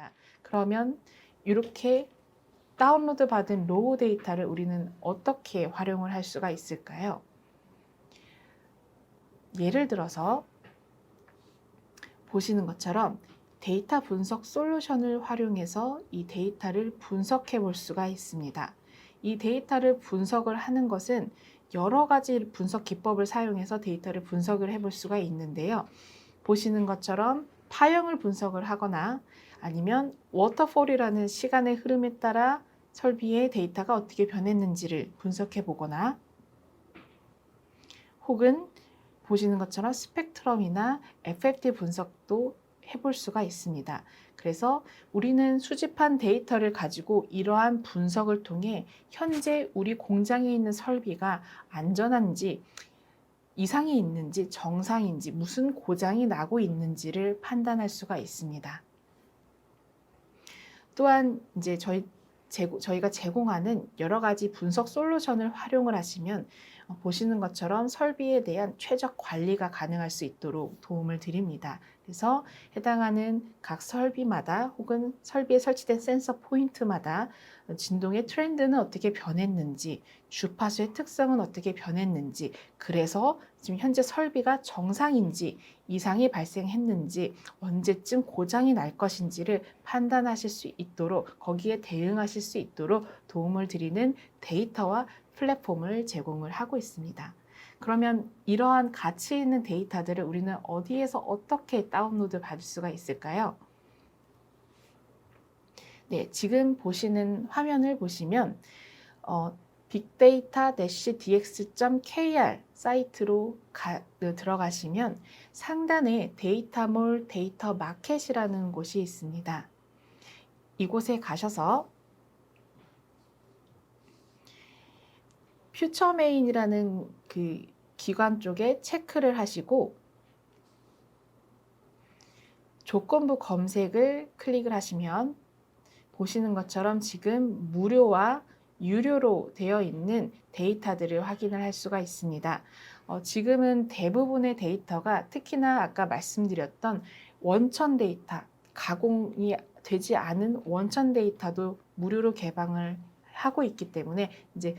있습니다. 그러면 이렇게 다운로드 받은 로우 데이터를 우리는 어떻게 활용을 할 수가 있을까요? 예를 들어서 보시는 것처럼 데이터 분석 솔루션을 활용해서 이 데이터를 분석해 볼 수가 있습니다. 이 데이터를 분석을 하는 것은 여러 가지 분석 기법을 사용해서 데이터를 분석을 해볼 수가 있는데요. 보시는 것처럼 파형을 분석을 하거나 아니면 워터폴이라는 시간의 흐름에 따라 설비의 데이터가 어떻게 변했는지를 분석해 보거나 혹은 보시는 것처럼 스펙트럼이나 FFT 분석도 해볼 수가 있습니다. 그래서 우리는 수집한 데이터를 가지고 이러한 분석을 통해 현재 우리 공장에 있는 설비가 안전한지, 이상이 있는지, 정상인지, 무슨 고장이 나고 있는지를 판단할 수가 있습니다. 또한 이제 저희가 제공하는 여러 가지 분석 솔루션을 활용을 하시면 보시는 것처럼 설비에 대한 최적 관리가 가능할 수 있도록 도움을 드립니다. 그래서 해당하는 각 설비마다 혹은 설비에 설치된 센서 포인트마다 진동의 트렌드는 어떻게 변했는지, 주파수의 특성은 어떻게 변했는지, 그래서 지금 현재 설비가 정상인지 이상이 발생했는지 언제쯤 고장이 날 것인지를 판단하실 수 있도록 거기에 대응하실 수 있도록 도움을 드리는 데이터와 플랫폼을 제공을 하고 있습니다. 그러면 이러한 가치 있는 데이터들을 우리는 어디에서 어떻게 다운로드 받을 수가 있을까요? 네, 지금 보시는 화면을 보시면 bigdata-dx.kr 사이트로 들어가시면 상단에 데이터몰 데이터 마켓이라는 곳이 있습니다. 이곳에 가셔서 퓨처메인이라는 그 기관 쪽에 체크를 하시고 조건부 검색을 클릭을 하시면 보시는 것처럼 지금 무료와 유료로 되어 있는 데이터들을 확인을 할 수가 있습니다. 지금은 대부분의 데이터가 특히나 아까 말씀드렸던 원천 데이터, 가공이 되지 않은 원천 데이터도 무료로 개방을 하고 있기 때문에 이제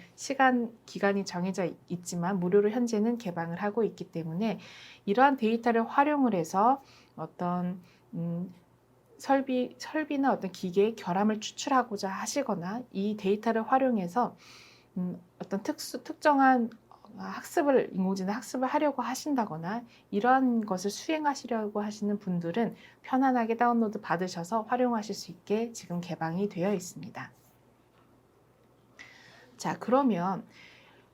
기간이 정해져 있지만 무료로 현재는 개방을 하고 있기 때문에 이러한 데이터를 활용을 해서 어떤 설비나 어떤 기계의 결함을 추출하고자 하시거나 이 데이터를 활용해서 어떤 특정한 인공지능 학습을 하려고 하신다거나 이러한 것을 수행하시려고 하시는 분들은 편안하게 다운로드 받으셔서 활용하실 수 있게 지금 개방이 되어 있습니다. 자, 그러면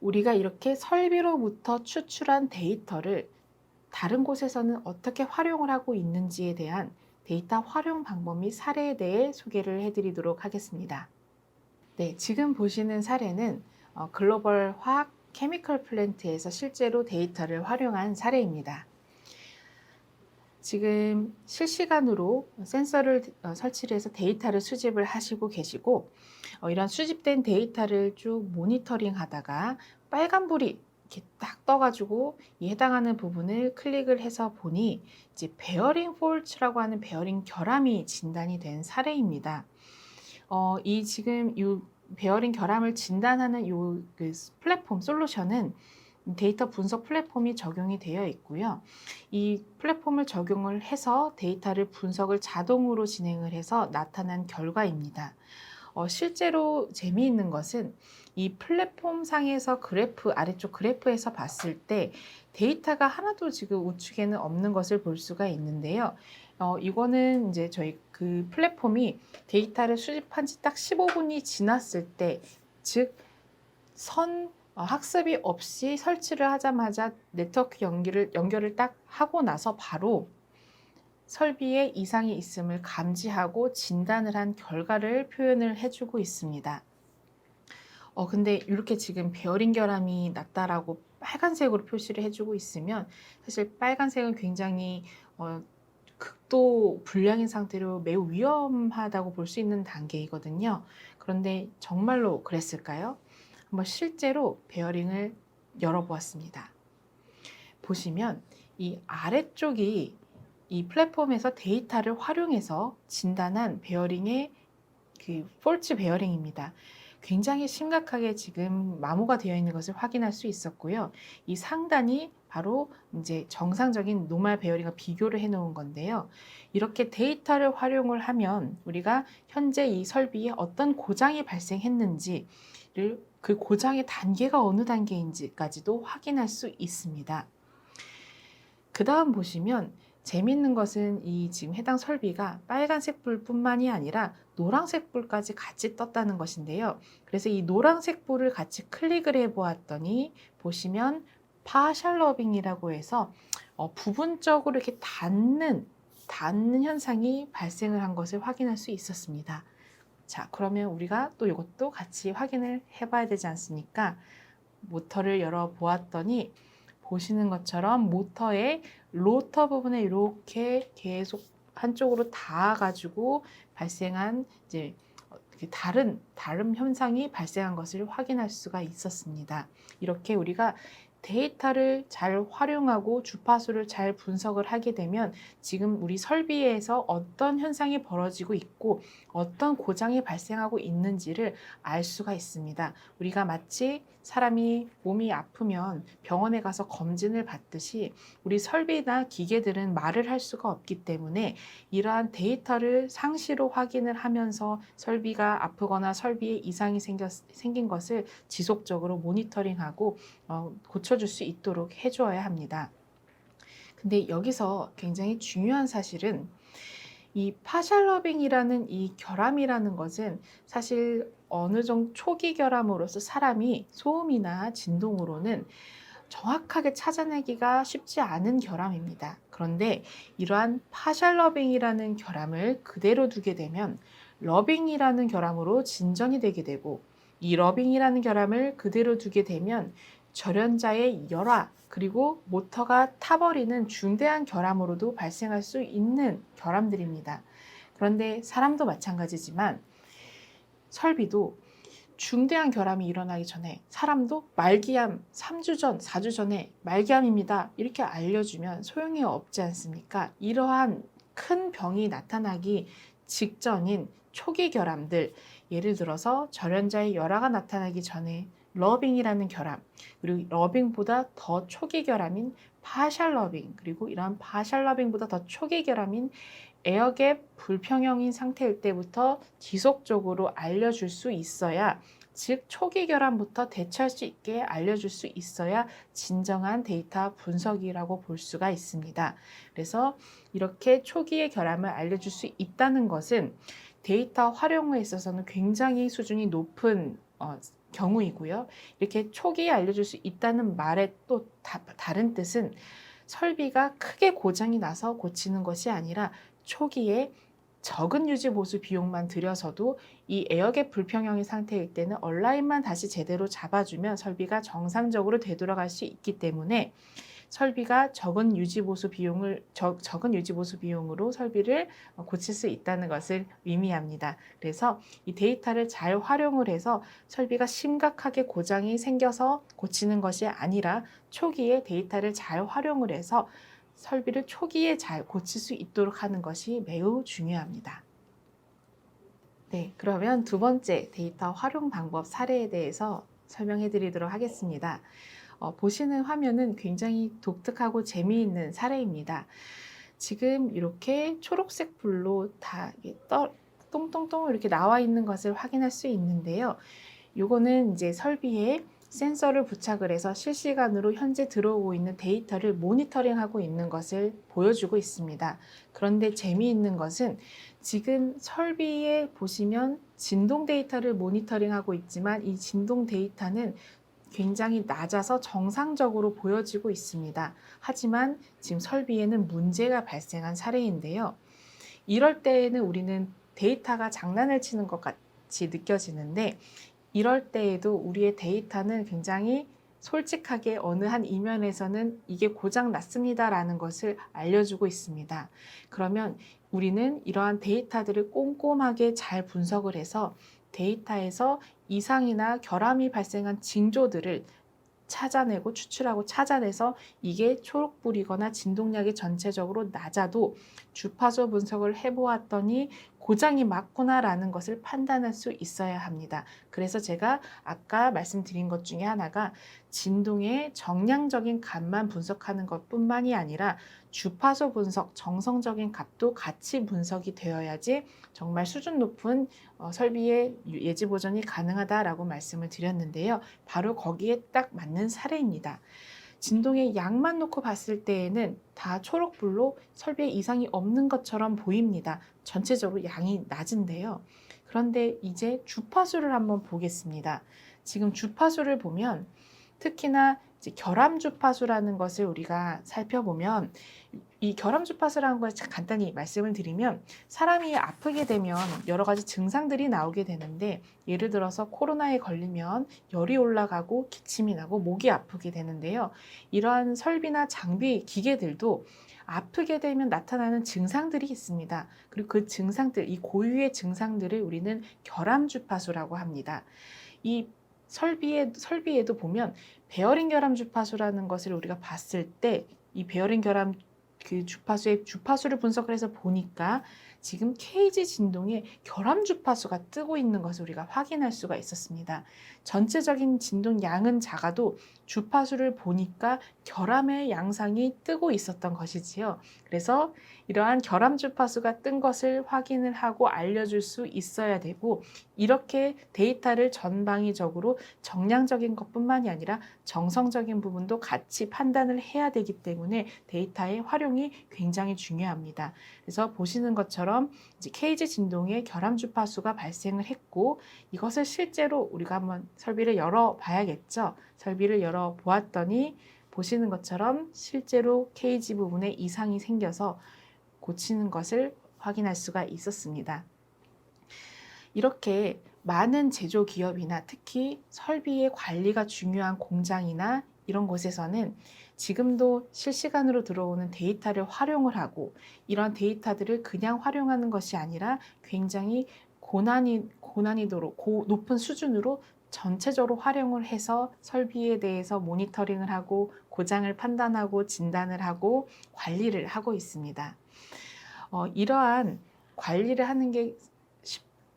우리가 이렇게 설비로부터 추출한 데이터를 다른 곳에서는 어떻게 활용을 하고 있는지에 대한 데이터 활용 방법 및 사례에 대해 소개를 해드리도록 하겠습니다. 네, 지금 보시는 사례는 글로벌 화학 케미컬 플랜트에서 실제로 데이터를 활용한 사례입니다. 지금 실시간으로 센서를 설치를 해서 데이터를 수집을 하시고 계시고 이런 수집된 데이터를 쭉 모니터링 하다가 빨간불이 이렇게 딱 떠가지고 이 해당하는 부분을 클릭을 해서 보니 이제 베어링 폴츠라고 하는 베어링 결함이 진단이 된 사례입니다. 지금 이 베어링 결함을 진단하는 그 플랫폼 솔루션은 데이터 분석 플랫폼이 적용이 되어 있고요. 이 플랫폼을 적용을 해서 데이터를 분석을 자동으로 진행을 해서 나타난 결과입니다. 실제로 재미있는 것은 이 플랫폼 상에서 아래쪽 그래프에서 봤을 때 데이터가 하나도 지금 우측에는 없는 것을 볼 수가 있는데요. 이거는 이제 저희 그 플랫폼이 데이터를 수집한 지 딱 15분이 지났을 때, 즉, 학습이 없이 설치를 하자마자 네트워크 연결을 딱 하고 나서 바로 설비에 이상이 있음을 감지하고 진단을 한 결과를 표현을 해주고 있습니다. 근데 이렇게 지금 베어링 결함이 났다라고 빨간색으로 표시를 해주고 있으면 사실 빨간색은 굉장히 극도 불량인 상태로 매우 위험하다고 볼 수 있는 단계이거든요. 그런데 정말로 그랬을까요? 한번 실제로 베어링을 열어보았습니다. 보시면 이 아래쪽이 이 플랫폼에서 데이터를 활용해서 진단한 베어링의 그 폴츠 베어링입니다. 굉장히 심각하게 지금 마모가 되어 있는 것을 확인할 수 있었고요. 이 상단이 바로 이제 정상적인 노멀 베어링과 비교를 해 놓은 건데요. 이렇게 데이터를 활용을 하면 우리가 현재 이 설비에 어떤 고장이 발생했는지를, 그 고장의 단계가 어느 단계인지까지도 확인할 수 있습니다. 그 다음 보시면 재밌는 것은 이 지금 해당 설비가 빨간색 불뿐만이 아니라 노란색 불까지 같이 떴다는 것인데요. 그래서 이 노란색 불을 같이 클릭을 해 보았더니 보시면 파셜 러빙이라고 해서 부분적으로 이렇게 닿는 현상이 발생을 한 것을 확인할 수 있었습니다. 자, 그러면 우리가 또 이것도 같이 확인을 해 봐야 되지 않습니까? 모터를 열어 보았더니 보시는 것처럼 모터의 로터 부분에 이렇게 계속 한쪽으로 닿아가지고 발생한 이제 다른 현상이 발생한 것을 확인할 수가 있었습니다. 이렇게 우리가 데이터를 잘 활용하고 주파수를 잘 분석을 하게 되면 지금 우리 설비에서 어떤 현상이 벌어지고 있고 어떤 고장이 발생하고 있는지를 알 수가 있습니다. 우리가 마치 사람이 몸이 아프면 병원에 가서 검진을 받듯이 우리 설비나 기계들은 말을 할 수가 없기 때문에 이러한 데이터를 상시로 확인을 하면서 설비가 아프거나 설비에 이상이 생긴 것을 지속적으로 모니터링하고 고쳐줄 수 있도록 해줘야 합니다. 근데 여기서 굉장히 중요한 사실은 이 파셜 러빙이라는 이 결함이라는 것은 사실 어느 정도 초기 결함으로서 사람이 소음이나 진동으로는 정확하게 찾아내기가 쉽지 않은 결함입니다. 그런데 이러한 파셜 러빙이라는 결함을 그대로 두게 되면 러빙이라는 결함으로 진전이 되게 되고, 이 러빙이라는 결함을 그대로 두게 되면 절연자의 열화 그리고 모터가 타버리는 중대한 결함으로도 발생할 수 있는 결함들입니다. 그런데 사람도 마찬가지지만 설비도 중대한 결함이 일어나기 전에 사람도 말기암 3주 전, 4주 전에 말기암입니다. 이렇게 알려주면 소용이 없지 않습니까? 이러한 큰 병이 나타나기 직전인 초기 결함들, 예를 들어서 절연자의 열화가 나타나기 전에 러빙이라는 결함, 그리고 러빙보다 더 초기 결함인 파셜 러빙, 그리고 이러한 파셜 러빙보다 더 초기 결함인 에어갭 불평형인 상태일 때부터 지속적으로 알려줄 수 있어야, 즉 초기 결함부터 대처할 수 있게 알려줄 수 있어야 진정한 데이터 분석이라고 볼 수가 있습니다. 그래서 이렇게 초기의 결함을 알려줄 수 있다는 것은 데이터 활용에 있어서는 굉장히 수준이 높은 경우이고요. 이렇게 초기에 알려줄 수 있다는 말의 또 다른 뜻은 설비가 크게 고장이 나서 고치는 것이 아니라 초기에 적은 유지 보수 비용만 들여서도 이 에어갭 불평형의 상태일 때는 얼라인만 다시 제대로 잡아주면 설비가 정상적으로 되돌아갈 수 있기 때문에 설비가 적은 유지 보수 비용으로 설비를 고칠 수 있다는 것을 의미합니다. 그래서 이 데이터를 잘 활용을 해서 설비가 심각하게 고장이 생겨서 고치는 것이 아니라 초기에 데이터를 잘 활용을 해서 설비를 초기에 잘 고칠 수 있도록 하는 것이 매우 중요합니다. 네, 그러면 두 번째 데이터 활용 방법 사례에 대해서 설명해 드리도록 하겠습니다. 보시는 화면은 굉장히 독특하고 재미있는 사례입니다. 지금 이렇게 초록색 불로 다 똥똥똥 이렇게 나와 있는 것을 확인할 수 있는데요. 요거는 이제 설비에 센서를 부착을 해서 실시간으로 현재 들어오고 있는 데이터를 모니터링하고 있는 것을 보여주고 있습니다. 그런데 재미있는 것은 지금 설비에 보시면 진동 데이터를 모니터링하고 있지만 이 진동 데이터는 굉장히 낮아서 정상적으로 보여지고 있습니다. 하지만 지금 설비에는 문제가 발생한 사례인데요. 이럴 때에는 우리는 데이터가 장난을 치는 것 같이 느껴지는데, 이럴 때에도 우리의 데이터는 굉장히 솔직하게 어느 한 이면에서는 이게 고장 났습니다 라는 것을 알려주고 있습니다. 그러면 우리는 이러한 데이터들을 꼼꼼하게 잘 분석을 해서 데이터에서 이상이나 결함이 발생한 징조들을 찾아내고 추출하고 찾아내서 이게 초록불이거나 진동량이 전체적으로 낮아도 주파수 분석을 해보았더니 고장이 맞구나라는 것을 판단할 수 있어야 합니다. 그래서 제가 아까 말씀드린 것 중에 하나가 진동의 정량적인 값만 분석하는 것뿐만이 아니라 주파수 분석, 정성적인 값도 같이 분석이 되어야지 정말 수준 높은 설비의 예지 보전이 가능하다라고 말씀을 드렸는데요. 바로 거기에 딱 맞는 사례입니다. 진동의 양만 놓고 봤을 때에는 다 초록불로 설비에 이상이 없는 것처럼 보입니다. 전체적으로 양이 낮은데요. 그런데 이제 주파수를 한번 보겠습니다. 지금 주파수를 보면 특히나 이제 결함 주파수라는 것을 우리가 살펴보면 이 결함 주파수라는 걸 간단히 말씀을 드리면 사람이 아프게 되면 여러 가지 증상들이 나오게 되는데 예를 들어서 코로나에 걸리면 열이 올라가고 기침이 나고 목이 아프게 되는데요. 이러한 설비나 장비, 기계들도 아프게 되면 나타나는 증상들이 있습니다. 그리고 그 증상들, 이 고유의 증상들을 우리는 결함 주파수라고 합니다. 이 설비에도 보면 베어링 결함 주파수라는 것을 우리가 봤을 때 이 베어링 결함 그 주파수의 주파수를 분석을 해서 보니까 지금 케이지 진동에 결함 주파수가 뜨고 있는 것을 우리가 확인할 수가 있었습니다. 전체적인 진동 양은 작아도 주파수를 보니까 결함의 양상이 뜨고 있었던 것이지요. 그래서 이러한 결함 주파수가 뜬 것을 확인을 하고 알려줄 수 있어야 되고 이렇게 데이터를 전방위적으로 정량적인 것뿐만이 아니라 정성적인 부분도 같이 판단을 해야 되기 때문에 데이터의 활용이 굉장히 중요합니다. 그래서 보시는 것처럼 이제 케이지 진동에 결함 주파수가 발생을 했고 이것을 실제로 우리가 한번 설비를 열어 봐야겠죠. 설비를 열어 보았더니 보시는 것처럼 실제로 케이지 부분에 이상이 생겨서 고치는 것을 확인할 수가 있었습니다. 이렇게 많은 제조 기업이나 특히 설비의 관리가 중요한 공장이나 이런 곳에서는 지금도 실시간으로 들어오는 데이터를 활용을 하고 이런 데이터들을 그냥 활용하는 것이 아니라 굉장히 고난이도로 높은 수준으로 전체적으로 활용을 해서 설비에 대해서 모니터링을 하고 고장을 판단하고 진단을 하고 관리를 하고 있습니다. 이러한 관리를 하는 게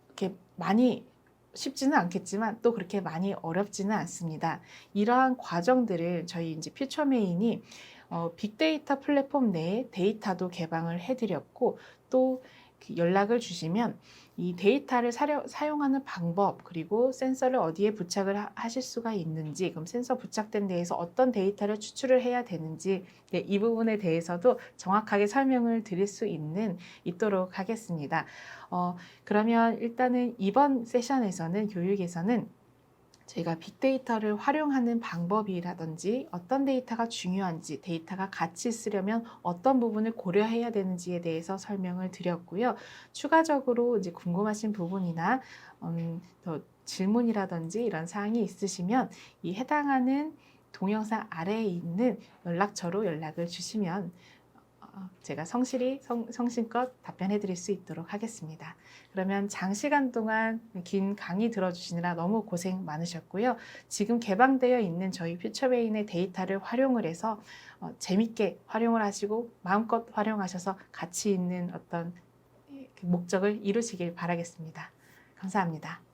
이렇게 많이 쉽지는 않겠지만 또 그렇게 많이 어렵지는 않습니다. 이러한 과정들을 저희 이제 퓨처메인이 빅데이터 플랫폼 내에 데이터도 개방을 해드렸고 또 연락을 주시면 이 데이터를 사용하는 방법 그리고 센서를 어디에 부착을 하실 수가 있는지 그럼 센서 부착된 데에서 어떤 데이터를 추출을 해야 되는지 네, 이 부분에 대해서도 정확하게 설명을 드릴 수 있도록 하겠습니다. 그러면 일단은 이번 세션에서는 교육에서는 저희가 빅데이터를 활용하는 방법이라든지 어떤 데이터가 중요한지 데이터가 같이 쓰려면 어떤 부분을 고려해야 되는지에 대해서 설명을 드렸고요. 추가적으로 이제 궁금하신 부분이나 더 질문이라든지 이런 사항이 있으시면 이 해당하는 동영상 아래에 있는 연락처로 연락을 주시면 제가 성심껏 답변해 드릴 수 있도록 하겠습니다. 그러면 장시간 동안 긴 강의 들어주시느라 너무 고생 많으셨고요. 지금 개방되어 있는 저희 퓨처베인의 데이터를 활용을 해서 재밌게 활용을 하시고 마음껏 활용하셔서 가치 있는 어떤 목적을 이루시길 바라겠습니다. 감사합니다.